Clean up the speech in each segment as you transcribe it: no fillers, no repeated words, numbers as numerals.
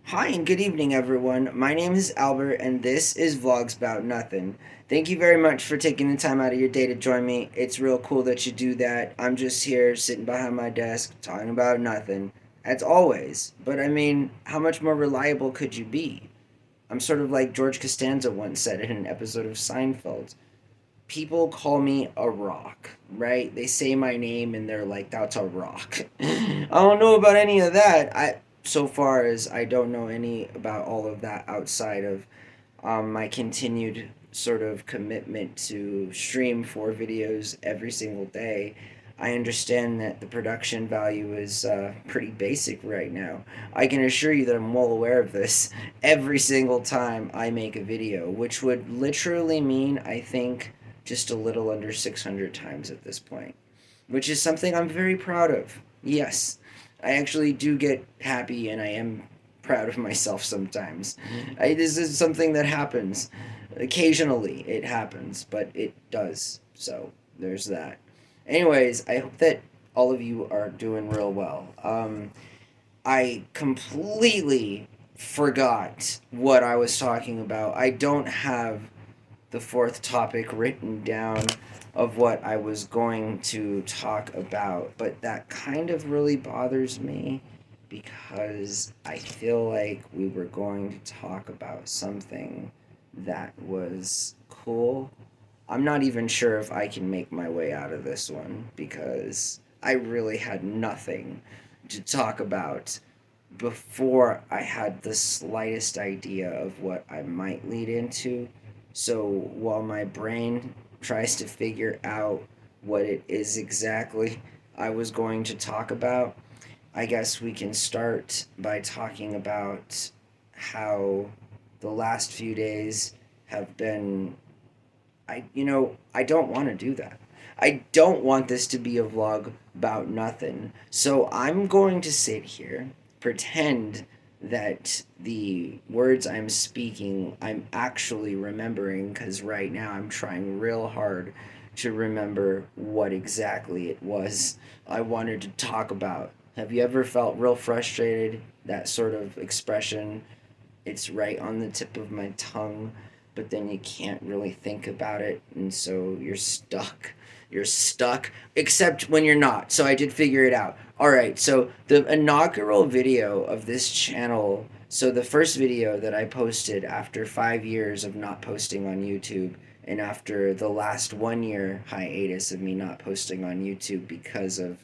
Hi and good evening, everyone. My name is Albert, and this is VlogsBoutNothin. Thank you very much for taking the time out of your day to join me. It's real cool that you do that. I'm just here sitting behind my desk talking about nothing, as always. But I mean, how much more reliable could you be? I'm sort of like George Costanza once said in an episode of Seinfeld. People call me a rock, right? They say my name and they're like, "That's a rock." I don't know about any of that. So far as I don't know any about all of that outside of my continued sort of commitment to stream 4 videos every single day. I understand that the production value is pretty basic right now. I can assure you that I'm well aware of this every single time I make a video, which would literally mean, I think, just a little under 600 times at this point, which is something I'm very proud of. Yes, I actually do get happy and I am proud of myself sometimes. This is something that happens. Occasionally it happens, but it does. So there's that. Anyways, I hope that all of you are doing real well. I completely forgot what I was talking about. I don't have the fourth topic written down of what I was going to talk about, but that kind of really bothers me because I feel like we were going to talk about something that was cool. I'm not even sure if I can make my way out of this one because I really had nothing to talk about before I had the slightest idea of what I might lead into. So while my brain tries to figure out what it is exactly I was going to talk about, I guess we can start by talking about how the last few days have been. I don't want to do that. I don't want this to be a vlog about nothing. So I'm going to sit here, pretend that the words I'm speaking, I'm actually remembering, because right now I'm trying real hard to remember what exactly it was I wanted to talk about. Have you ever felt real frustrated? That sort of expression, it's right on the tip of my tongue, but then you can't really think about it, and so you're stuck. You're stuck, except when you're not. So I did figure it out. All right, so the inaugural video of this channel, so the first video that I posted after 5 years of not posting on YouTube, and after the last 1 year hiatus of me not posting on YouTube because of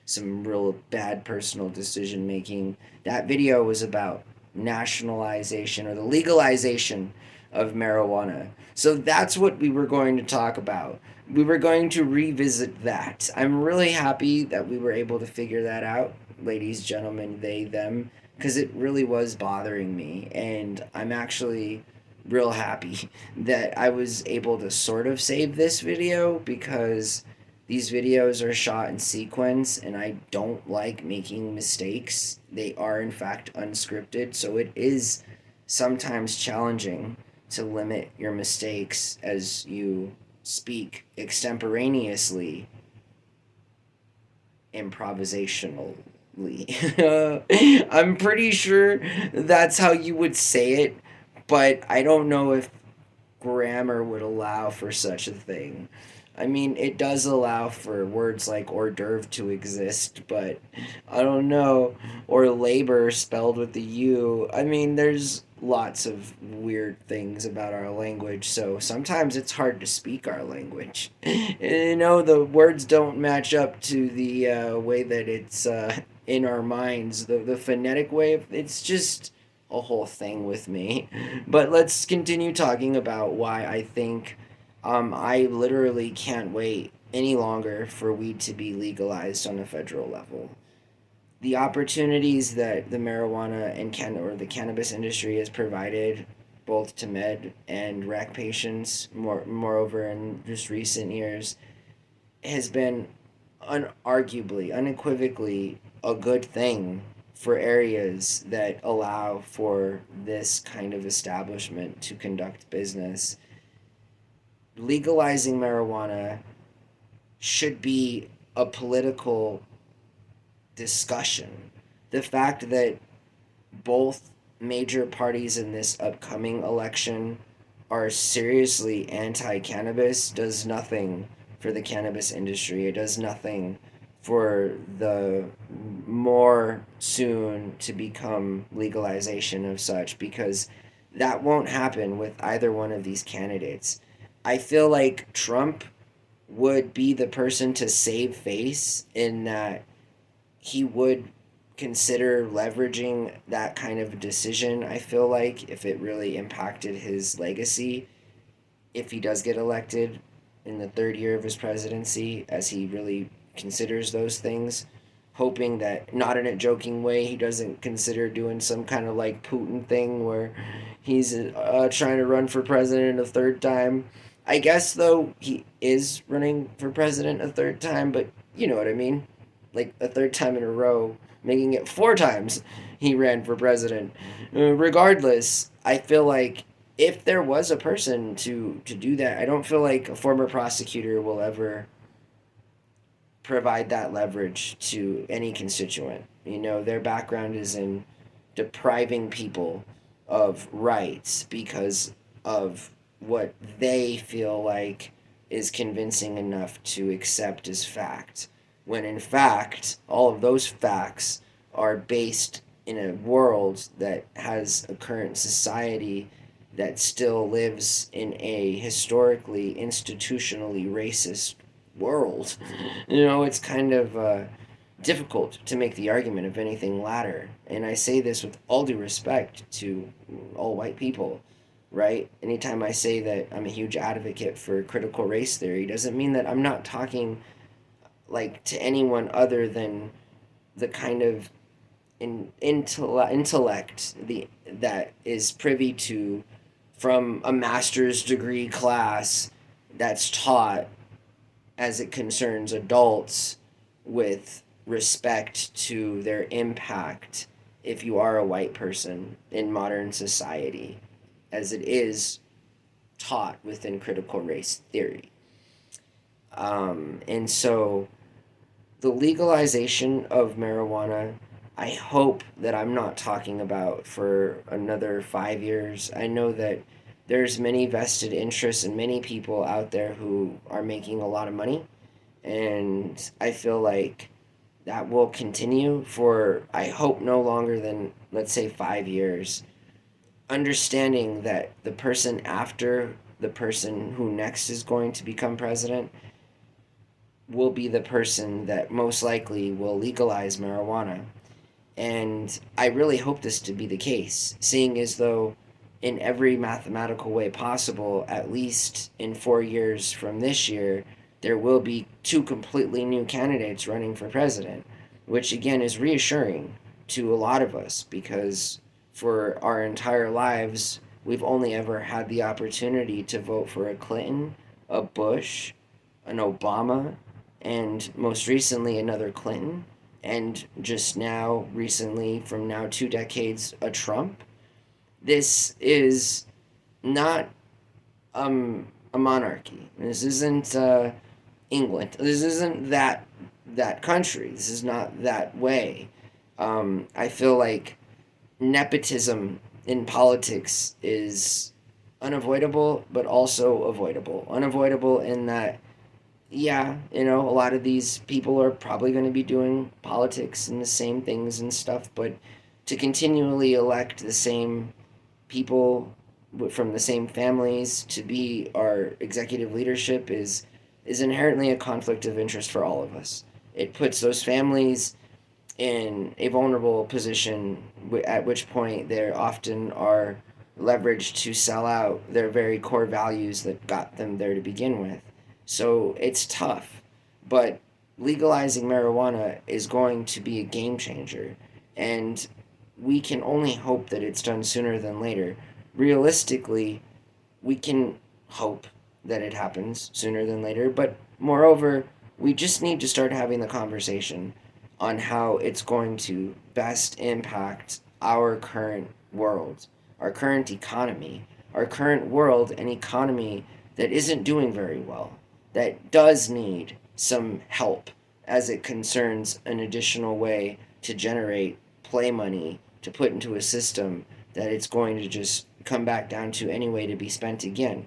some real bad personal decision making, that video was about nationalization or the legalization of marijuana. So that's what we were going to talk about. We were going to revisit that. I'm really happy that we were able to figure that out, ladies, gentlemen, they, them, because it really was bothering me. And I'm actually real happy that I was able to sort of save this video because these videos are shot in sequence and I don't like making mistakes. They are, in fact, unscripted, so it is sometimes challenging to limit your mistakes as you speak extemporaneously, improvisationally. I'm pretty sure that's how you would say it, but I don't know if grammar would allow for such a thing. I mean, it does allow for words like hors d'oeuvre to exist, but I don't know. Or labor spelled with the U. I mean, there's lots of weird things about our language, so sometimes it's hard to speak our language. The words don't match up to the way that it's in our minds, the phonetic way. It's just a whole thing with me. But let's continue talking about why I think I literally can't wait any longer for weed to be legalized on a federal level. The opportunities that the marijuana and or the cannabis industry has provided both to med and rec patients, moreover in just recent years, has been unarguably, unequivocally a good thing for areas that allow for this kind of establishment to conduct business. Legalizing marijuana should be a political discussion. The fact that both major parties in this upcoming election are seriously anti-cannabis does nothing for the cannabis industry. It does nothing for the more soon to become legalization of such, because that won't happen with either one of these candidates. I feel like Trump would be the person to save face in that he would consider leveraging that kind of decision. I feel like if it really impacted his legacy, if he does get elected in the third year of his presidency, as he really considers those things, hoping that, not in a joking way, he doesn't consider doing some kind of like Putin thing where he's trying to run for president a third time. I guess, though, he is running for president a third time, but you know what I mean? Like a third time in a row, making it four times he ran for president. Regardless, I feel like if there was a person to do that, I don't feel like a former prosecutor will ever provide that leverage to any constituent. You know, their background is in depriving people of rights because of what they feel like is convincing enough to accept as fact. When in fact, all of those facts are based in a world that has a current society that still lives in a historically, institutionally racist world. You know, it's kind of difficult to make the argument of anything latter. And I say this with all due respect to all white people, right? Anytime I say that I'm a huge advocate for critical race theory, doesn't mean that I'm not talking like to anyone other than the kind of intellect that is privy to from a master's degree class that's taught as it concerns adults with respect to their impact if you are a white person in modern society, as it is taught within critical race theory. And so the legalization of marijuana, I hope that I'm not talking about for another 5 years. I know that there's many vested interests and many people out there who are making a lot of money, and I feel like that will continue for, I hope, no longer than, let's say, 5 years. Understanding that the person after the person who next is going to become president will be the person that most likely will legalize marijuana. And I really hope this to be the case, seeing as though in every mathematical way possible, at least in 4 years from this year, there will be two completely new candidates running for president, which again is reassuring to a lot of us because for our entire lives, we've only ever had the opportunity to vote for a Clinton, a Bush, an Obama, and most recently another Clinton, and just now, recently, from now 2 decades, a Trump. This is not a monarchy. This isn't England. This isn't that country. This is not that way. I feel like nepotism in politics is unavoidable, but also avoidable. Unavoidable in that, yeah, you know, a lot of these people are probably going to be doing politics and the same things and stuff, but to continually elect the same people from the same families to be our executive leadership is inherently a conflict of interest for all of us. It puts those families in a vulnerable position, at which point they often are leveraged to sell out their very core values that got them there to begin with. So it's tough, but legalizing marijuana is going to be a game changer, and we can only hope that it's done sooner than later. Realistically, we can hope that it happens sooner than later, but moreover, we just need to start having the conversation on how it's going to best impact our current world, our current economy, our current world and economy that isn't doing very well, that does need some help as it concerns an additional way to generate play money to put into a system that it's going to just come back down to any way to be spent again.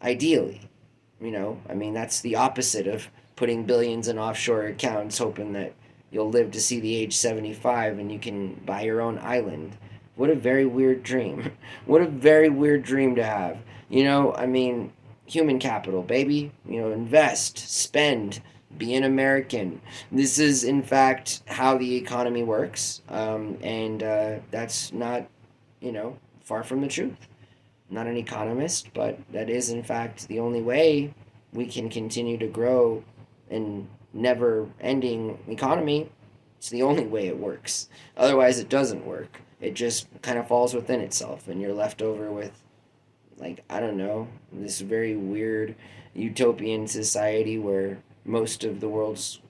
Ideally, I mean, that's the opposite of putting billions in offshore accounts, hoping that you'll live to see the age 75 and you can buy your own island. What a very weird dream. What a very weird dream to have. I mean, human capital, baby. Invest, spend, be an American. This is, in fact, how the economy works. And that's not, far from the truth. I'm not an economist, but that is, in fact, the only way we can continue to grow in never ending economy. It's the only way it works. Otherwise, it doesn't work. It just kind of falls within itself, and you're left over with, like, I don't know, this very weird utopian society where most of the world's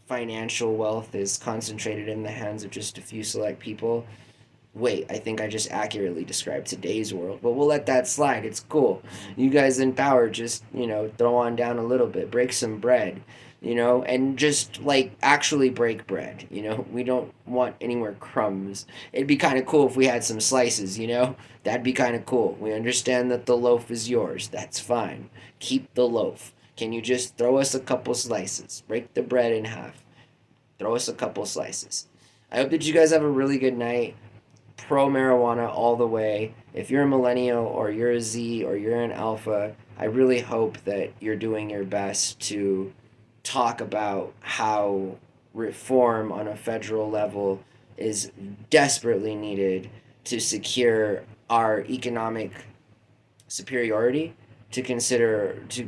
financial wealth is concentrated in the hands of just a few select people. Wait, I think I just accurately described today's world, but we'll let that slide. It's cool. You guys in power, just, throw on down a little bit, break some bread, and just, like, actually break bread. We don't want any more crumbs. It'd be kind of cool if we had some slices, That'd be kind of cool. We understand that the loaf is yours. That's fine. Keep the loaf. Can you just throw us a couple slices? Break the bread in half. Throw us a couple slices. I hope that you guys have a really good night. Pro marijuana all the way. If you're a millennial or you're a Z or you're an alpha, I really hope that you're doing your best to talk about how reform on a federal level is desperately needed to secure our economic superiority, to consider to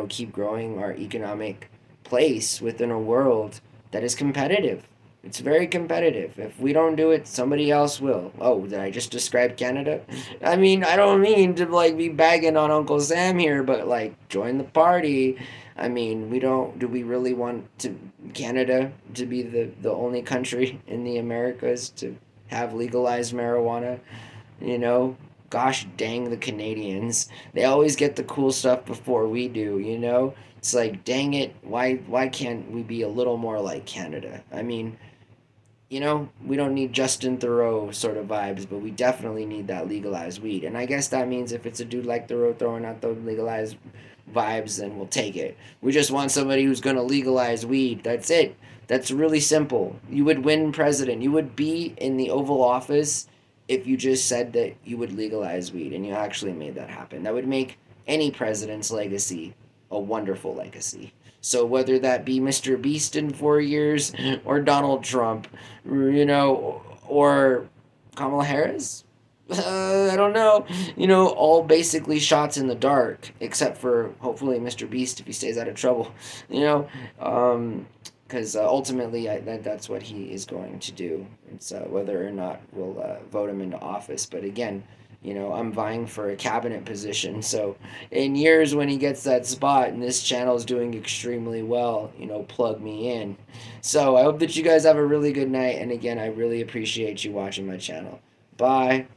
keep growing our economic place within a world that is competitive. It's very competitive. If we don't do it, somebody else will. Oh, did I just describe Canada? I mean, I don't mean to, like, be bagging on Uncle Sam here, but, like, join the party. I mean, do we really want Canada to be the only country in the Americas to have legalized marijuana? You know, Gosh dang the Canadians. They always get the cool stuff before we do. It's like, dang it, why can't we be a little more like Canada? I mean, we don't need Justin Thoreau sort of vibes, but we definitely need that legalized weed. And I guess that means if it's a dude like Thoreau throwing out the legalized vibes, then we'll take it. We just want somebody who's going to legalize weed. That's it. That's really simple. You would win president. You would be in the Oval Office if you just said that you would legalize weed and you actually made that happen. That would make any president's legacy a wonderful legacy. So whether that be Mr. Beast in 4 years or Donald Trump, or Kamala Harris, I don't know. All basically shots in the dark, except for hopefully Mr. Beast if he stays out of trouble. Because ultimately that's what he is going to do. It's whether or not we'll vote him into office. But again, I'm vying for a cabinet position. So in years when he gets that spot and this channel is doing extremely well, plug me in. So I hope that you guys have a really good night. And again, I really appreciate you watching my channel. Bye.